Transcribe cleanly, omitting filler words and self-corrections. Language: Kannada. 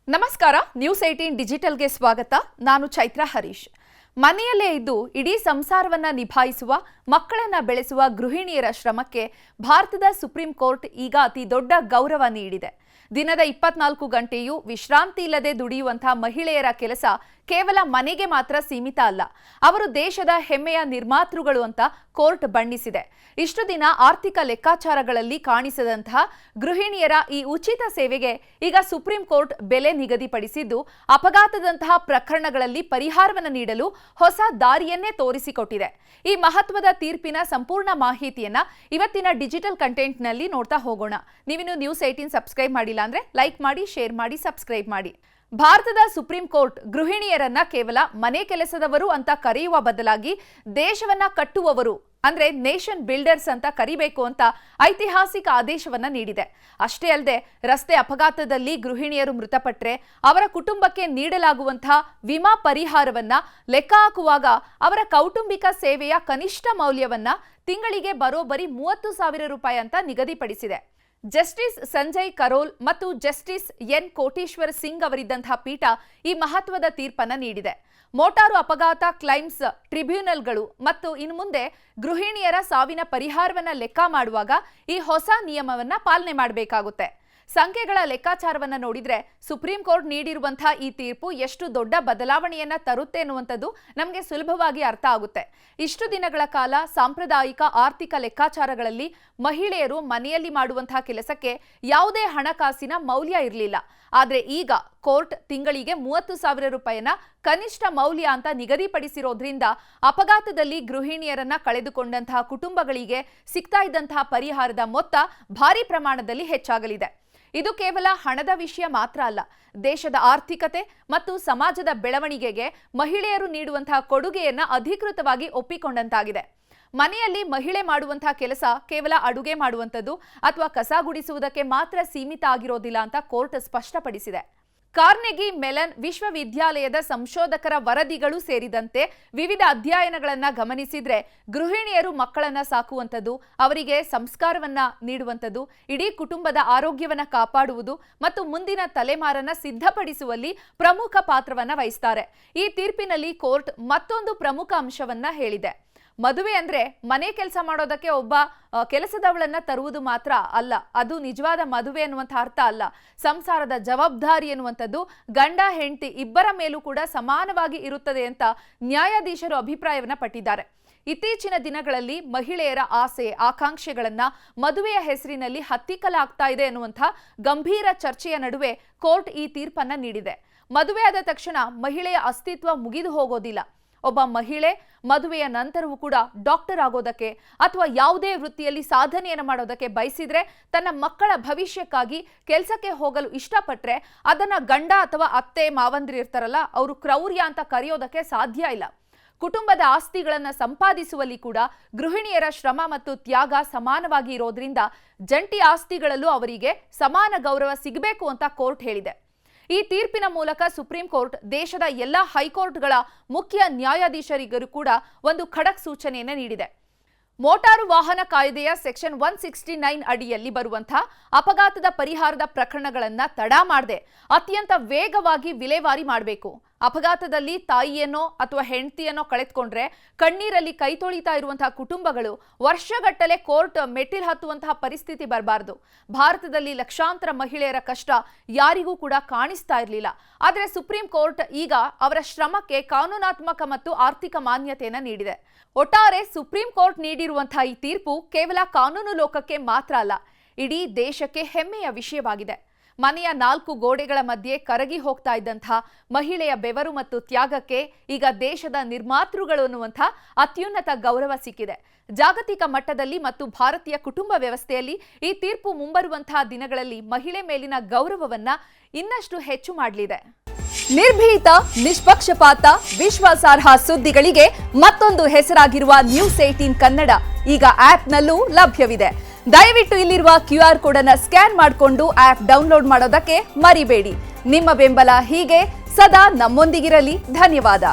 ನಮಸ್ಕಾರ ನ್ಯೂಸ್ 18 ಡಿಜಿಟಲ್ಗೆ ಸ್ವಾಗತ. ನಾನು ಚೈತ್ರ ಹರೀಶ್. ಮನೆಯಲ್ಲೇ ಇದ್ದು ಇಡೀ ಸಂಸಾರವನ್ನ ನಿಭಾಯಿಸುವ ಮಕ್ಕಳನ್ನ ಬೆಳೆಸುವ ಗೃಹಿಣಿಯರ ಶ್ರಮಕ್ಕೆ ಭಾರತದ ಸುಪ್ರೀಂ ಕೋರ್ಟ್ ಈಗ ಅತಿ ದೊಡ್ಡ ಗೌರವ ನೀಡಿದೆ. ದಿನದ 24 ಗಂಟೆಯೂ ವಿಶ್ರಾಂತಿ ಇಲ್ಲದೆ ದುಡಿಯುವಂತಹ ಮಹಿಳೆಯರ ಕೆಲಸ ಕೇವಲ ಮನೆಗೆ ಮಾತ್ರ ಸೀಮಿತ ಅಲ್ಲ, ಅವರು ದೇಶದ ಹೆಮ್ಮೆಯ ನಿರ್ಮಾತೃಗಳು ಅಂತ ಕೋರ್ಟ್ ಬಣ್ಣಿಸಿದೆ. ಇಷ್ಟು ದಿನ ಆರ್ಥಿಕ ಲೆಕ್ಕಾಚಾರಗಳಲ್ಲಿ ಕಾಣಿಸದಂತಹ ಗೃಹಿಣಿಯರ ಈ ಉಚಿತ ಸೇವೆಗೆ ಈಗ ಸುಪ್ರೀಂ ಕೋರ್ಟ್ ಬೆಲೆ ನಿಗದಿಪಡಿಸಿದ್ದು, ಅಪಘಾತದಂತಹ ಪ್ರಕರಣಗಳಲ್ಲಿ ಪರಿಹಾರವನ್ನು ನೀಡಲು ಹೊಸ ದಾರಿಯನ್ನೇ ತೋರಿಸಿಕೊಟ್ಟಿದೆ. ಈ ಮಹತ್ವದ ತೀರ್ಪಿನ ಸಂಪೂರ್ಣ ಮಾಹಿತಿಯನ್ನ ಇವತ್ತಿನ ಡಿಜಿಟಲ್ ಕಂಟೆಂಟ್ನಲ್ಲಿ ನೋಡ್ತಾ ಹೋಗೋಣ. ನೀವಿನ್ನು ನ್ಯೂಸ್ 18 ಸಬ್ಸ್ಕ್ರೈಬ್ ಮಾಡಿಲ್ಲ ಅಂದ್ರೆ ಲೈಕ್ ಮಾಡಿ, ಶೇರ್ ಮಾಡಿ, ಸಬ್ಸ್ಕ್ರೈಬ್ ಮಾಡಿ. ಭಾರತದ ಸುಪ್ರೀಂ ಕೋರ್ಟ್ ಗೃಹಿಣಿಯರನ್ನ ಕೇವಲ ಮನೆ ಕೆಲಸದವರು ಅಂತ ಕರೆಯುವ ಬದಲಾಗಿ ದೇಶವನ್ನ ಕಟ್ಟುವವರು ಅಂದ್ರೆ ನೇಷನ್ ಬಿಲ್ಡರ್ಸ್ ಅಂತ ಕರಿಬೇಕು ಅಂತ ಐತಿಹಾಸಿಕ ಆದೇಶವನ್ನ ನೀಡಿದೆ. ಅಷ್ಟೇ ಅಲ್ಲದೆ ರಸ್ತೆ ಅಪಘಾತದಲ್ಲಿ ಗೃಹಿಣಿಯರು ಮೃತಪಟ್ಟರೆ ಅವರ ಕುಟುಂಬಕ್ಕೆ ನೀಡಲಾಗುವಂತಹ ವಿಮಾ ಪರಿಹಾರವನ್ನ ಲೆಕ್ಕ ಹಾಕುವಾಗ ಅವರ ಕೌಟುಂಬಿಕ ಸೇವೆಯ ಕನಿಷ್ಠ ಮೌಲ್ಯವನ್ನ ತಿಂಗಳಿಗೆ ಬರೋಬ್ಬರಿ 30,000 ರೂಪಾಯಿ ಅಂತ ನಿಗದಿಪಡಿಸಿದೆ. ಜಸ್ಟಿಸ್ ಸಂಜಯ್ ಕರೋಲ್ ಮತ್ತು ಜಸ್ಟಿಸ್ ಎನ್ ಕೋಟೇಶ್ವರ್ ಸಿಂಗ್ ಅವರಿದ್ದಂತಹ ಪೀಠ ಈ ಮಹತ್ವದ ತೀರ್ಪನ್ನು ನೀಡಿದೆ. ಮೋಟಾರು ಅಪಘಾತ ಕ್ಲೈಮ್ಸ್ ಟ್ರಿಬ್ಯುನಲ್ಗಳು ಮತ್ತು ಇನ್ನು ಮುಂದೆ ಗೃಹಿಣಿಯರ ಸಾವಿನ ಪರಿಹಾರವನ್ನು ಲೆಕ್ಕ ಮಾಡುವಾಗ ಈ ಹೊಸ ನಿಯಮವನ್ನ ಪಾಲನೆ ಮಾಡಬೇಕಾಗುತ್ತೆ. ಸಂಖ್ಯೆಗಳ ಲೆಕ್ಕಾಚಾರವನ್ನ ನೋಡಿದ್ರೆ ಸುಪ್ರೀಂ ಕೋರ್ಟ್ ನೀಡಿರುವಂತಹ ಈ ತೀರ್ಪು ಎಷ್ಟು ದೊಡ್ಡ ಬದಲಾವಣೆಯನ್ನ ತರುತ್ತೆ ಅನ್ನುವಂಥದ್ದು ನಮಗೆ ಸುಲಭವಾಗಿ ಅರ್ಥ ಆಗುತ್ತೆ. ಇಷ್ಟು ದಿನಗಳ ಕಾಲ ಸಾಂಪ್ರದಾಯಿಕ ಆರ್ಥಿಕ ಲೆಕ್ಕಾಚಾರಗಳಲ್ಲಿ ಮಹಿಳೆಯರು ಮನೆಯಲ್ಲಿ ಮಾಡುವಂತಹ ಕೆಲಸಕ್ಕೆ ಯಾವುದೇ ಹಣಕಾಸಿನ ಮೌಲ್ಯ ಇರಲಿಲ್ಲ. ಆದರೆ ಈಗ ಕೋರ್ಟ್ ತಿಂಗಳಿಗೆ 30,000 ರೂಪಾಯಿನ ಕನಿಷ್ಠ ಮೌಲ್ಯ ಅಂತ ನಿಗದಿಪಡಿಸಿರೋದ್ರಿಂದ ಅಪಘಾತದಲ್ಲಿ ಗೃಹಿಣಿಯರನ್ನ ಕಳೆದುಕೊಂಡಂತಹ ಕುಟುಂಬಗಳಿಗೆ ಸಿಗ್ತಾ ಇದ್ದಂತಹ ಪರಿಹಾರದ ಮೊತ್ತ ಭಾರಿ ಪ್ರಮಾಣದಲ್ಲಿ ಹೆಚ್ಚಾಗಲಿದೆ. ಇದು ಕೇವಲ ಹಣದ ವಿಷಯ ಮಾತ್ರ ಅಲ್ಲ, ದೇಶದ ಆರ್ಥಿಕತೆ ಮತ್ತು ಸಮಾಜದ ಬೆಳವಣಿಗೆಗೆ ಮಹಿಳೆಯರು ನೀಡುವಂತಹ ಕೊಡುಗೆಯನ್ನ ಅಧಿಕೃತವಾಗಿ ಒಪ್ಪಿಕೊಂಡಂತಾಗಿದೆ. ಮನೆಯಲ್ಲಿ ಮಹಿಳೆ ಮಾಡುವಂತಹ ಕೆಲಸ ಕೇವಲ ಅಡುಗೆ ಮಾಡುವಂಥದ್ದು ಅಥವಾ ಕಸ ಗುಡಿಸುವುದಕ್ಕೆ ಮಾತ್ರ ಸೀಮಿತ ಆಗಿರೋದಿಲ್ಲ ಅಂತ ಕೋರ್ಟ್ ಸ್ಪಷ್ಟಪಡಿಸಿದೆ. ಕಾರ್ನೆಗಿ ಮೆಲನ್ ವಿಶ್ವವಿದ್ಯಾಲಯದ ಸಂಶೋಧಕರ ವರದಿಗಳು ಸೇರಿದಂತೆ ವಿವಿಧ ಅಧ್ಯಯನಗಳನ್ನು ಗಮನಿಸಿದ್ರೆ ಗೃಹಿಣಿಯರು ಮಕ್ಕಳನ್ನ ಸಾಕುವಂಥದ್ದು, ಅವರಿಗೆ ಸಂಸ್ಕಾರವನ್ನ ನೀಡುವಂಥದ್ದು, ಇಡೀ ಕುಟುಂಬದ ಆರೋಗ್ಯವನ್ನ ಕಾಪಾಡುವುದು ಮತ್ತು ಮುಂದಿನ ತಲೆಮಾರನ್ನ ಸಿದ್ಧಪಡಿಸುವಲ್ಲಿ ಪ್ರಮುಖ ಪಾತ್ರವನ್ನ ವಹಿಸ್ತಾರೆ. ಈ ತೀರ್ಪಿನಲ್ಲಿ ಕೋರ್ಟ್ ಮತ್ತೊಂದು ಪ್ರಮುಖ ಅಂಶವನ್ನ ಹೇಳಿದೆ. ಮದುವೆ ಅಂದ್ರೆ ಮನೆ ಕೆಲಸ ಮಾಡೋದಕ್ಕೆ ಒಬ್ಬ ಕೆಲಸದವಳನ್ನ ತರುವುದು ಮಾತ್ರ ಅಲ್ಲ, ಅದು ನಿಜವಾದ ಮದುವೆ ಅನ್ನುವಂಥ ಅರ್ಥ ಅಲ್ಲ. ಸಂಸಾರದ ಜವಾಬ್ದಾರಿ ಎನ್ನುವಂಥದ್ದು ಗಂಡ ಹೆಂಡತಿ ಇಬ್ಬರ ಮೇಲೂ ಕೂಡ ಸಮಾನವಾಗಿ ಇರುತ್ತದೆ ಅಂತ ನ್ಯಾಯಾಧೀಶರು ಅಭಿಪ್ರಾಯವನ್ನ ಪಟ್ಟಿದ್ದಾರೆ. ಇತ್ತೀಚಿನ ದಿನಗಳಲ್ಲಿ ಮಹಿಳೆಯರ ಆಸೆ ಆಕಾಂಕ್ಷೆಗಳನ್ನ ಮದುವೆಯ ಹೆಸರಿನಲ್ಲಿ ಹತ್ತಿಕ್ಕಲಾಗ್ತಾ ಇದೆ ಎನ್ನುವಂಥ ಗಂಭೀರ ಚರ್ಚೆಯ ನಡುವೆ ಕೋರ್ಟ್ ಈ ತೀರ್ಪನ್ನ ನೀಡಿದೆ. ಮದುವೆ ಆದ ತಕ್ಷಣ ಮಹಿಳೆಯ ಅಸ್ತಿತ್ವ ಮುಗಿದು ಹೋಗೋದಿಲ್ಲ. ಒಬ್ಬ ಮಹಿಳೆ ಮದುವೆಯ ನಂತರವೂ ಕೂಡ ಡಾಕ್ಟರ್ ಆಗೋದಕ್ಕೆ ಅಥವಾ ಯಾವುದೇ ವೃತ್ತಿಯಲ್ಲಿ ಸಾಧನೆಯನ್ನು ಮಾಡೋದಕ್ಕೆ ಬಯಸಿದ್ರೆ, ತನ್ನ ಮಕ್ಕಳ ಭವಿಷ್ಯಕ್ಕಾಗಿ ಕೆಲಸಕ್ಕೆ ಹೋಗಲು ಇಷ್ಟಪಟ್ರೆ ಅದನ್ನ ಗಂಡ ಅಥವಾ ಅತ್ತೆ ಮಾವಂದಿರು ಇರ್ತಾರಲ್ಲ, ಅವರು ಕ್ರೌರ್ಯ ಅಂತ ಕರೆಯೋದಕ್ಕೆ ಸಾಧ್ಯ ಇಲ್ಲ. ಕುಟುಂಬದ ಆಸ್ತಿಗಳನ್ನು ಸಂಪಾದಿಸುವಲ್ಲಿ ಕೂಡ ಗೃಹಿಣಿಯರ ಶ್ರಮ ಮತ್ತು ತ್ಯಾಗ ಸಮಾನವಾಗಿ ಇರೋದ್ರಿಂದ ಜಂಟಿ ಆಸ್ತಿಗಳಲ್ಲೂ ಅವರಿಗೆ ಸಮಾನ ಗೌರವ ಸಿಗಬೇಕು ಅಂತ ಕೋರ್ಟ್ ಹೇಳಿದೆ. ಈ ತೀರ್ಪಿನ ಮೂಲಕ ಸುಪ್ರೀಂ ಕೋರ್ಟ್ ದೇಶದ ಎಲ್ಲ ಹೈಕೋರ್ಟ್ಗಳ ಮುಖ್ಯ ನ್ಯಾಯಾಧೀಶರಿಗೂ ಕೂಡ ಒಂದು ಖಡಕ್ ಸೂಚನೆಯನ್ನು ನೀಡಿದೆ. ಮೋಟಾರು ವಾಹನ ಕಾಯ್ದೆಯ ಸೆಕ್ಷನ್ 169 ಅಡಿಯಲ್ಲಿ ಬರುವಂತಹ ಅಪಘಾತದ ಪರಿಹಾರದ ಪ್ರಕರಣಗಳನ್ನ ತಡ ಮಾಡದೆ ಅತ್ಯಂತ ವೇಗವಾಗಿ ವಿಲೇವಾರಿ ಮಾಡಬೇಕು. ಅಪಘಾತದಲ್ಲಿ ತಾಯಿಯನ್ನೋ ಅಥವಾ ಹೆಂಡತಿಯನ್ನೋ ಕಳೆದುಕೊಂಡ್ರೆ ಕಣ್ಣೀರಲ್ಲಿ ಕೈ ತೊಳಿತಾ ಇರುವಂತಹ ಕುಟುಂಬಗಳು ವರ್ಷಗಟ್ಟಲೆ ಕೋರ್ಟ್ ಮೆಟ್ಟಿಲು ಹತ್ತುವಂತಹ ಪರಿಸ್ಥಿತಿ ಬರಬಾರದು. ಭಾರತದಲ್ಲಿ ಲಕ್ಷಾಂತರ ಮಹಿಳೆಯರ ಕಷ್ಟ ಯಾರಿಗೂ ಕೂಡ ಕಾಣಿಸ್ತಾ ಇರಲಿಲ್ಲ. ಆದರೆ ಸುಪ್ರೀಂ ಕೋರ್ಟ್ ಈಗ ಅವರ ಶ್ರಮಕ್ಕೆ ಕಾನೂನಾತ್ಮಕ ಮತ್ತು ಆರ್ಥಿಕ ಮಾನ್ಯತೆಯನ್ನು ನೀಡಿದೆ. ಒಟ್ಟಾರೆ ಸುಪ್ರೀಂ ಕೋರ್ಟ್ ನೀಡಿರುವಂತಹ ಈ ತೀರ್ಪು ಕೇವಲ ಕಾನೂನು ಲೋಕಕ್ಕೆ ಮಾತ್ರ ಅಲ್ಲ, ಇಡೀ ದೇಶಕ್ಕೆ ಹೆಮ್ಮೆಯ ವಿಷಯವಾಗಿದೆ. ಮನೆಯ 4 ಗೋಡೆಗಳ ಮಧ್ಯೆ ಕರಗಿ ಹೋಗ್ತಾ ಇದ್ದಂತಹ ಮಹಿಳೆಯ ಬೆವರು ಮತ್ತು ತ್ಯಾಗಕ್ಕೆ ಈಗ ದೇಶದ ನಿರ್ಮಾತೃಗಳು ಅನ್ನುವಂಥ ಅತ್ಯುನ್ನತ ಗೌರವ ಸಿಕ್ಕಿದೆ. ಜಾಗತಿಕ ಮಟ್ಟದಲ್ಲಿ ಮತ್ತು ಭಾರತೀಯ ಕುಟುಂಬ ವ್ಯವಸ್ಥೆಯಲ್ಲಿ ಈ ತೀರ್ಪು ಮುಂಬರುವಂತಹ ದಿನಗಳಲ್ಲಿ ಮಹಿಳೆ ಮೇಲಿನ ಗೌರವವನ್ನ ಇನ್ನಷ್ಟು ಹೆಚ್ಚು ಮಾಡಲಿದೆ. ನಿರ್ಭೀತ, ನಿಷ್ಪಕ್ಷಪಾತ, ವಿಶ್ವಾಸಾರ್ಹ ಸುದ್ದಿಗಳಿಗೆ ಮತ್ತೊಂದು ಹೆಸರಾಗಿರುವ ನ್ಯೂಸ್ 18 ಕನ್ನಡ ಈಗ ಆಪ್ನಲ್ಲೂ ಲಭ್ಯವಿದೆ. ದಯವಿಟ್ಟು ಇಲ್ಲಿರುವ QR ಕೋಡ್ ಅನ್ನು ಸ್ಕ್ಯಾನ್ ಮಾಡಿಕೊಂಡು ಆಪ್ ಡೌನ್ಲೋಡ್ ಮಾಡೋದಕ್ಕೆ ಮರಿಬೇಡಿ. ನಿಮ್ಮ ಬೆಂಬಲ ಹೀಗೆ ಸದಾ ನಮ್ಮೊಂದಿಗಿರಲಿ. ಧನ್ಯವಾದ.